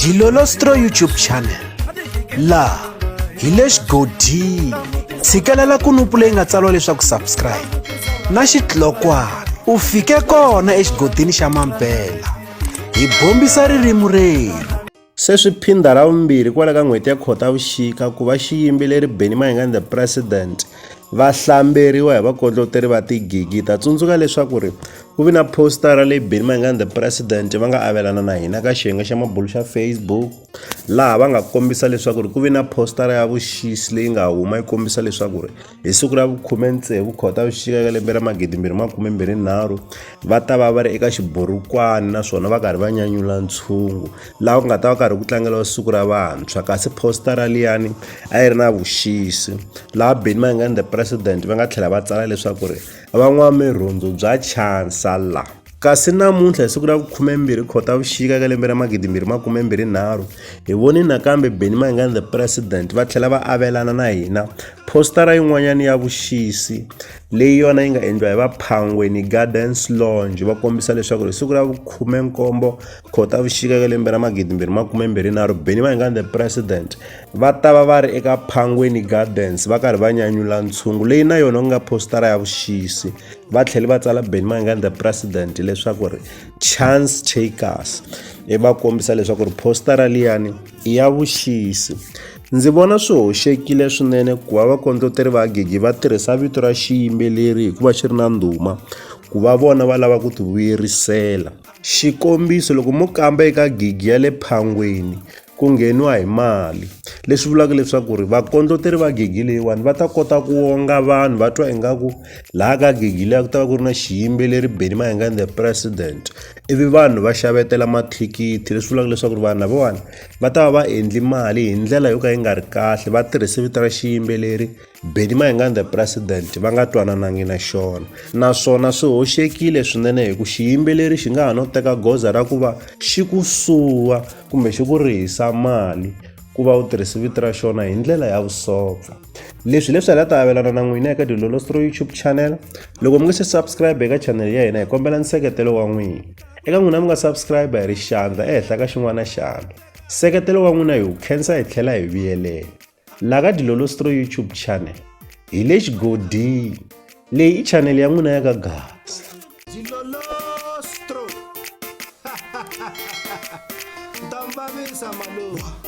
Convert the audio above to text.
Dilolostro YouTube channel la hi le xigodini tshikelela kunupu leyi nga tsariwa leswaku subscribe na xitlokwana u fike kona exigodini xa Mampela hi bombisa ririmi rero. Se swi phinda ra vumbirhi kwala ka n'hweti ya Khotavuxika ku va xiyimbeleri Benny Mayengani the President va hlamberiwa hi vakondloteri va tigigi. Ta tsundzuka leswaku ri ku vi na postara leyi Benny Mayengani the President va nga avelana na hina ka xiyenge xa mabulu xa Facebook, laha va nga kombisa leswaku ri ku vi na postara ya vuxisi leyi nga huma yi kombisa leswaku ri hi siku ra 16 Khotavuxika ka lembe ra 2023 va ta va ri eka xiburukwana naswona va karhi va nyanyula ntshungu, laha ku nga ta va karhi ku tlangeliwa siku ra vantshwa. Kasi postara liyani a yi ri na vuxisi, laha Benny Mayengani the President va nga tlhela va tsala leswaku ri van'wamirhundzu bya chansa la. Kasi namuntlha hi siku ra 12 Khotavuxika ka lembe ra 2023 hi voni nakambe Benny Mayengani the President va tlhela va avelana na hina postara yin'wanyana ya vuxisi leyi yona yi nga endliwa hi vaphangweni Gardens Lounge. Va kombisa leswaku hi siku ra 17 Khotavuxika ka lembe ra 2023 Benny Mayengani the President va ta va ri eka Phangweni Gardens va karhi va nyanyula ntshungu, leyi na yona ku nga postara ya vuxisi. Va tlhela va tsala Benny Mayengani the President leswaku ri chance takers, va kombisa leswaku ri postara liyani i ya vuxisi. Ndzi vona swi hoxekile swinene ku va vakondloteri va gigi va tirhisa vito ra xiyimbeleri hikuva xi ri na ndhuma ku va vona va lava ku ti vuyerisela. Xikombiso, loko mo kamba eka gigi ya le Phangweni ku ngheniwa hi mali, leswi vulaka leswaku ri vakondloteri va gigi leyiwani va ta kota ku wonga vanhu va twa ingaku laha ka gigi leyi ku ta va ku ri na xiyimbeleri Benny Mayengani the President, ivi vanhu va xavetela mathikithi. Leswi vulaka leswaku ri vanhu lavawani va ta va va endli mali hi ndlela yo ka yi nga ri kahle, va tirhise vito ra xiyimbeleri Benny Mayengani the President va nga twananangi na xona. Naswona swi hoxekile swinene hi ku xiyimbeleri xi nga ha no teka goza ra ku va xi ku suwa kumbe xi ku rihisa mali ku va u tirhisa vito ra xona hi ndlela ya vusopfa. Leswi hi ta avelana na n'wina eka Dilolostro YouTube channel. Loko mi nga se subscribe eka channel ya hina hi kombela nseketelo wa n'wina. Eka n'wina mi nga subscribe hi ri xandla ehenhla ka xin'wana na xandla. Nseketelo wa n'wina hi wu khensa hi tlhela hi vuyelela. Laha ka Dilolostro YouTube channel hi le xigodini, leyi i channel ya n'wina ya ka gasa. Dilolostro. Ndambavisa maluva.